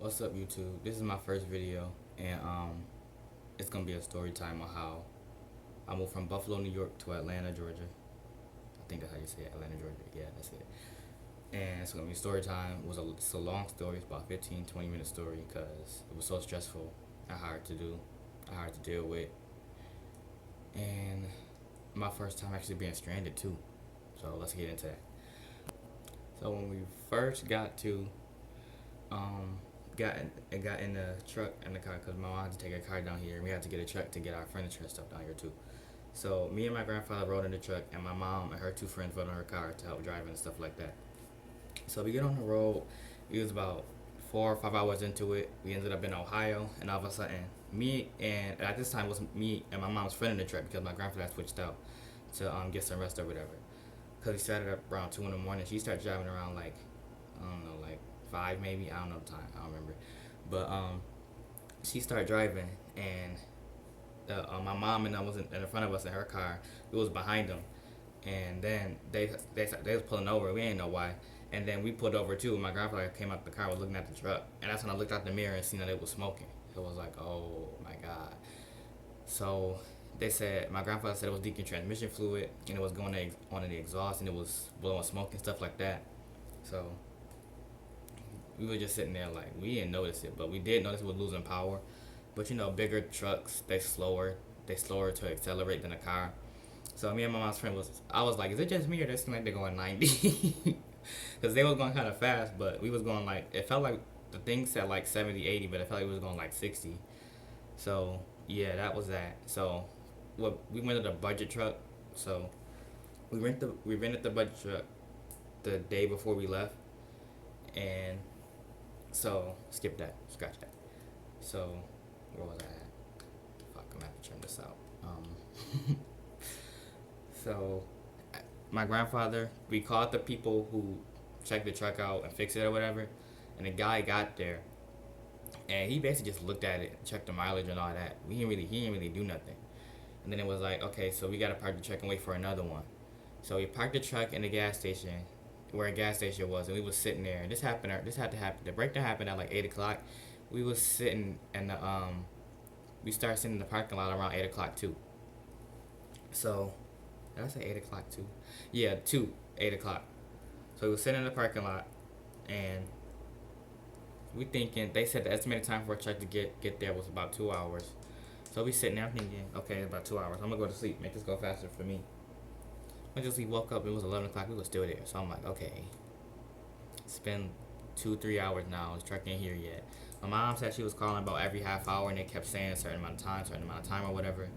What's up, YouTube? This is my first video, and it's gonna be a story time on how I moved from Buffalo, New York to Atlanta, Georgia. I think that's how you say it, Atlanta, Georgia. Yeah, that's it. And it's gonna be story time. It's a long story. It's about 15, 20 minute story because it was so stressful and hard to do, hard to deal with, and my first time actually being stranded too. So let's get into that. So when we first um got in the truck and the car because my mom had to take a car down here and we had to get a truck to get our furniture and stuff down here too. So me and my grandfather rode in the truck and my mom and her two friends rode in her car to help drive and stuff like that. So we get on the road. It was about 4 or 5 hours into it. We ended up in Ohio, and all of a sudden, me and at this time it was me and my mom's friend in the truck because my grandfather had switched out to get some rest or whatever. Cause he started up around 2 in the morning. She started driving around like I don't know, like 5 maybe. I don't know the time. I don't remember. But she started driving, and my mom and I was in front of us in her car. It was behind them, and then they was pulling over. We didn't know why. And then we pulled over too. My grandfather came out the car, was looking at the truck, and that's when I looked out the mirror and seen that it was smoking. It was like, oh my god. So they said my grandfather said it was leaking transmission fluid, and it was going on in the exhaust, and it was blowing smoke and stuff like that. So we were just sitting there like we didn't notice it, but we did notice it was losing power. But you know, bigger trucks they slower to accelerate than a car. So me and my mom's friend I was like, is it just me or they seem like they're going 90? Because they was going kind of fast, but we was going like it felt like the thing said like 70, 80, but it felt like it was going like 60. So yeah, that was that. So what we rented a budget truck. So we rented the budget truck the day before we left, and so skip that, scratch that. So where was I at? Fuck, I'm gonna have to trim this out. So my grandfather, we called the people who checked the truck out and fixed it or whatever, and the guy got there, and he basically just looked at it, checked the mileage and all that. He didn't really do nothing. And then it was like, okay, so we gotta park the truck and wait for another one. So we parked the truck in the gas station, where a gas station was, and we was sitting there. And this had to happen. The breakdown happened at like 8 o'clock. We was sitting in the we started sitting in the parking lot around 8 o'clock too. So did I say 8 o'clock too? Yeah, 8 o'clock. So we was sitting in the parking lot, and we thinking they said the estimated time for a truck to get there was about 2 hours. So we sitting there thinking, okay, about 2 hours. I'm gonna go to sleep, make this go faster for me. I just woke up. It was 11 o'clock. We were still there. So I'm like, okay, it's been 2, 3 hours now. This truck ain't here yet. My mom said she was calling about every half hour, and they kept saying a certain amount of time or whatever.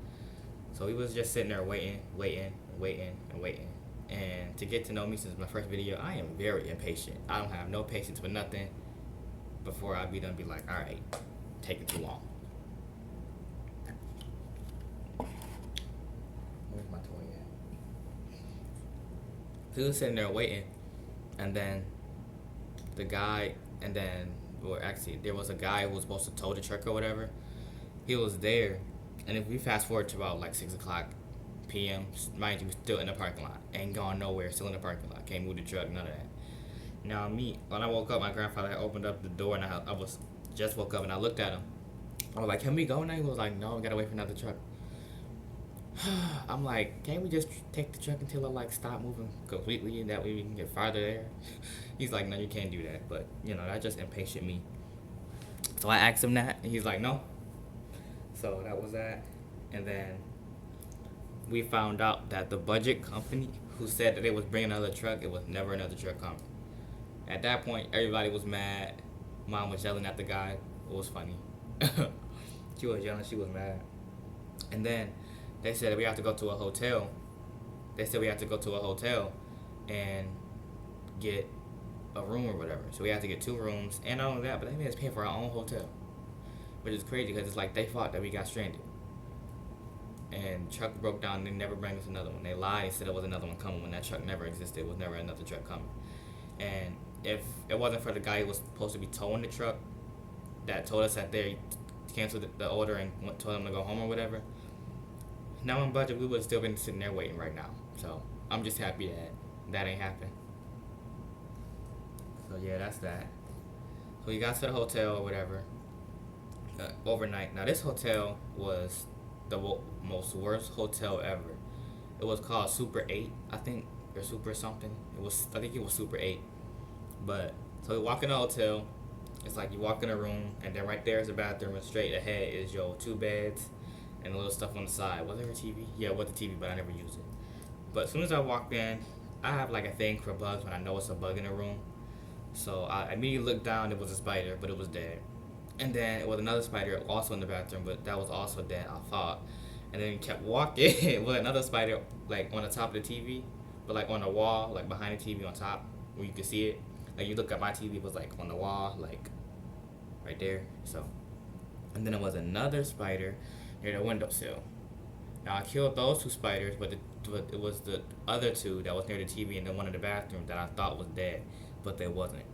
So we was just sitting there waiting. And to get to know me since my first video, I am very impatient. I don't have no patience for nothing. Before I be done, be like, all right, taking too long. Where's my toy at? So we was sitting there waiting, and then the guy, or actually, there was a guy who was supposed to tow the truck or whatever. He was there, and if we fast forward to about like 6 o'clock p.m., mind you, we still in the parking lot, ain't gone nowhere, still in the parking lot, can't move the truck, none of that. Now when I woke up, my grandfather had opened up the door, and I was just woke up, and I looked at him. I was like, "Can we go now?" He was like, "No, we gotta wait for another truck." I'm like, "Can't we just take the truck until it like stop moving completely, and that way we can get farther there?" He's like, "No, you can't do that." But you know, that just impatient me. So I asked him that, and he's like, "No." So that was that, and then we found out that the budget company who said that they was bringing another truck, it was never another truck coming. At that point, everybody was mad. Mom was yelling at the guy. It was funny. She was yelling. She was mad. And then they said we have to go to a hotel. They said we have to go to a hotel and get a room or whatever. So we had to get 2 rooms and not only that, but they made us pay for our own hotel, which is crazy because it's like they thought that we got stranded. And truck broke down. They never bring us another one. They lied. They said there was another one coming when that truck never existed. It was never another truck coming. And if it wasn't for the guy who was supposed to be towing the truck that told us that they canceled the order and told them to go home or whatever, now on budget, we would have still been sitting there waiting right now. So I'm just happy that ain't happened. So yeah, that's that. So we got to the hotel or whatever overnight. Now this hotel was the most worst hotel ever. It was called Super 8, I think, or Super something. I think it was Super 8. But so we walk in the hotel. It's like you walk in a room, and then right there is a bathroom, and straight ahead is your 2 beds and a little stuff on the side. Was there a TV? Yeah, it was a TV, but I never used it. But as soon as I walked in, I have like a thing for bugs when I know it's a bug in a room. So I immediately looked down. It was a spider, but it was dead. And then it was another spider also in the bathroom, but that was also dead, I thought. And then kept walking with another spider like on the top of the TV, but like on the wall, like behind the TV on top where you could see it. Like you look at my TV, it was like on the wall, like right there. So, and then there was another spider near the windowsill. Now I killed those 2 spiders, but it was the other 2 that was near the TV and the one in the bathroom that I thought was dead, but they wasn't.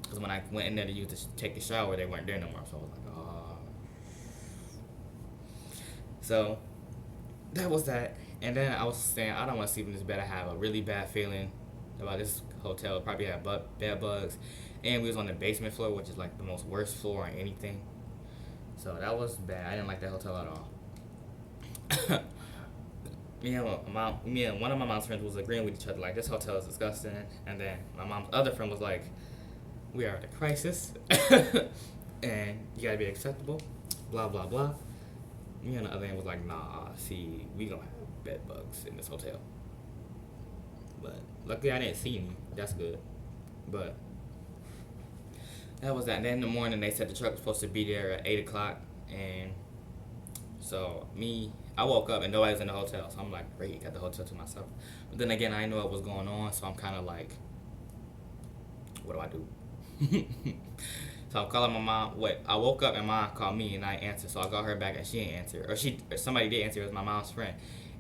Because when I went in there to take a shower, they weren't there no more. So I was like, oh. So that was that. And then I was saying, I don't want to sleep in this bed. I have a really bad feeling about this hotel. It probably had bed bugs. And we was on the basement floor, which is like the most worst floor on anything. So that was bad. I didn't like that hotel at all. Me and one of my mom's friends was agreeing with each other, like, this hotel is disgusting. And then my mom's other friend was like, we are at a crisis. And you gotta be acceptable. Blah, blah, blah. Me and the other end was like, nah, see, we gonna have bed bugs in this hotel. But luckily I didn't see any. That's good. But that was that. And then in the morning they said the truck was supposed to be there at 8 o'clock. And so I woke up and nobody was in the hotel. So I'm like, great, got the hotel to myself. But then again, I didn't know what was going on. So I'm kind of like, what do I do? So I'm calling my mom. I woke up and mom called me and I answered. So I called her back and she didn't answer. Or somebody did answer. It was my mom's friend.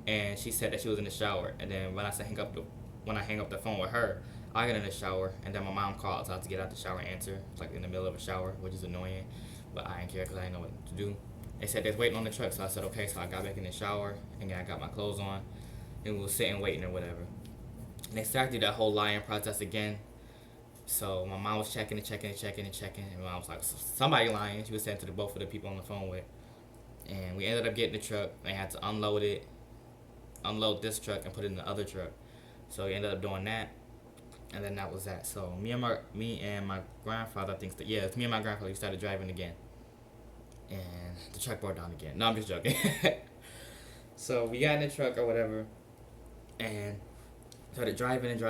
And she said that she was in the shower. And then when I hang up the phone with her, I got in the shower. And then my mom called. So I had to get out the shower and answer. It's like in the middle of a shower, which is annoying. But I didn't care because I didn't know what to do. They said they was waiting on the truck. So I said, okay. So I got back in the shower. And then I got my clothes on. And we were sitting waiting or whatever. And they started that whole lying process again. So my mom was checking. And my mom was like, somebody lying. She was saying to both of the people on the phone with. And we ended up getting the truck. They had to unload this truck and put it in the other truck. So we ended up doing that. And then that was that. So me and my grandfather, it's me and my grandfather, we started driving again. And the truck broke down again. No, I'm just joking. So we got in the truck or whatever. And started driving.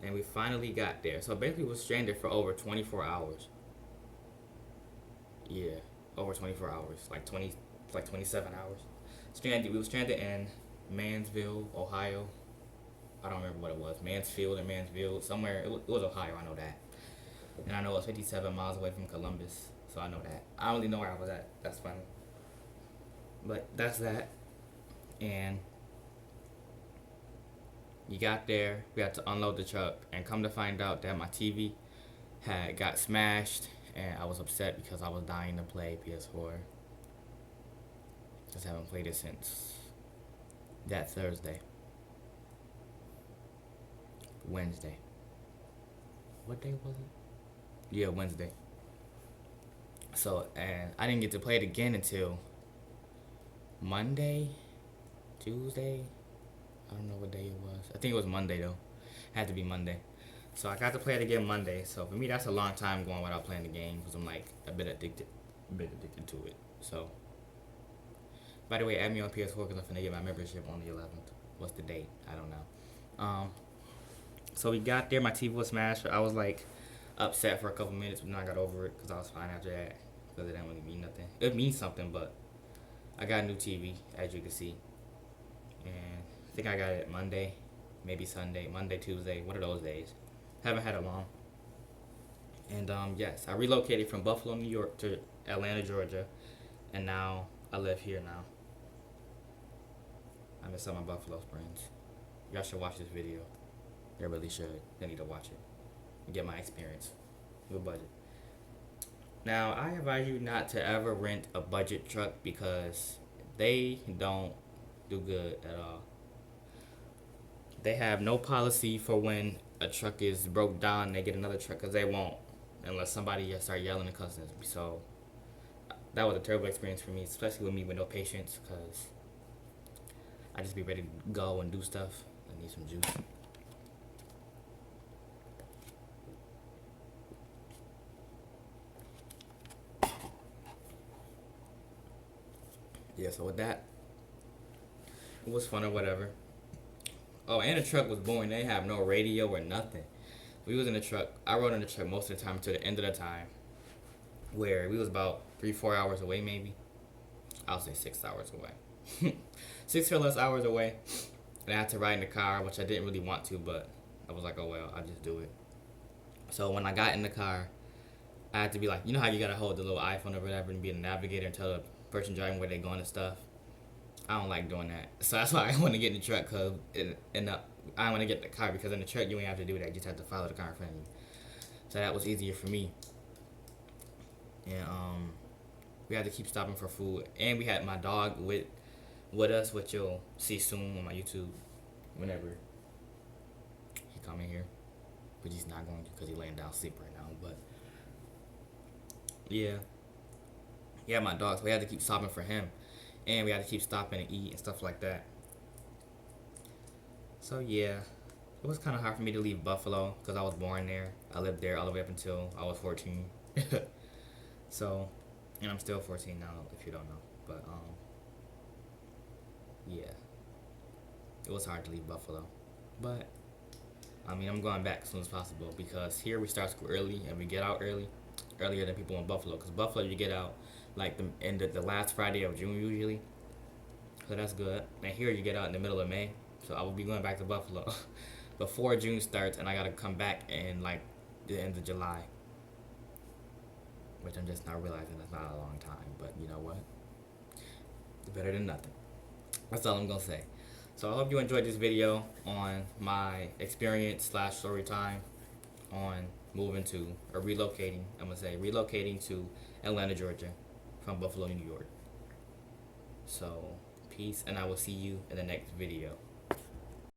And we finally got there. So basically we was stranded for over 24 hours. Yeah, over 24 hours. Like 27 hours. We were stranded in Mansville, Ohio. I don't remember what it was. Mansfield, somewhere. It was Ohio, I know that. And I know it was 57 miles away from Columbus. So I know that. I don't really know where I was at. That's funny. But that's that. And you got there, we had to unload the truck, and come to find out that my TV had got smashed, and I was upset because I was dying to play PS4. Just haven't played it since that Thursday. Wednesday. What day was it? Yeah, Wednesday. So, and I didn't get to play it again until Monday, Tuesday. I don't know what day it was. I think it was Monday though. It had to be Monday. So I got to play it again Monday. So for me, that's a long time going without playing the game because I'm like a bit addicted to it. So, by the way, add me on PS4 because I'm finna get my membership on the 11th. What's the date? I don't know. So we got there. My TV was smashed. I was like upset for a couple minutes, but then I got over it because I was fine after that because it didn't really mean nothing. It means something, but I got a new TV, as you can see. And I think I got it Monday, maybe Sunday, Monday, Tuesday, one of those days. Haven't had it long. And yes, I relocated from Buffalo, New York to Atlanta, Georgia. And now I live here now. I miss all my Buffalo friends. Y'all should watch this video. They really should. They need to watch it and get my experience with budget. Now, I advise you not to ever rent a budget truck because they don't do good at all. They have no policy for when a truck is broke down and they get another truck because they won't. unless somebody start yelling and cussing. So that was a terrible experience for me, especially with me with no patience, because I just be ready to go and do stuff. I need some juice. Yeah, so with that, it was fun or whatever. Oh, and the truck was boring. They didn't have no radio or nothing. We was in the truck. I rode in the truck most of the time to the end of the time, where we was about 3-4 hours away, maybe. I'll say 6 hours away. 6 or less hours away. And I had to ride in the car, which I didn't really want to, but I was like, oh well, I'll just do it. So when I got in the car, I had to be like, you know how you gotta hold the little iPhone or whatever and be the navigator and tell the person driving where they're going and stuff. I don't like doing that. So that's why I want to get in the truck, I want to get the car, because in the truck you ain't have to do that. You just have to follow the car in front of you. So that was easier for me. And we had to keep stopping for food, and we had my dog with us, which you'll see soon on my YouTube whenever he come in here, but he's not going to because he's laying down asleep right now. But yeah, my dog, so we had to keep stopping for him, and we had to keep stopping and eat and stuff like that. So yeah, it was kind of hard for me to leave Buffalo because I was born there. I lived there all the way up until I was 14. So, and I'm still 14 now, if you don't know. But yeah, it was hard to leave Buffalo, but I mean, I'm going back as soon as possible, because here we start school early and we get out earlier than people in Buffalo. Because Buffalo, you get out like the last Friday of June usually, so that's good. And here you get out in the middle of May, so I will be going back to Buffalo before June starts, and I gotta come back in like the end of July, which I'm just not realizing that's not a long time. But you know what? It's better than nothing. That's all I'm gonna say. So I hope you enjoyed this video on my experience / story time on moving to, or relocating, relocating to Atlanta, Georgia from Buffalo, New York. So peace, and I will see you in the next video.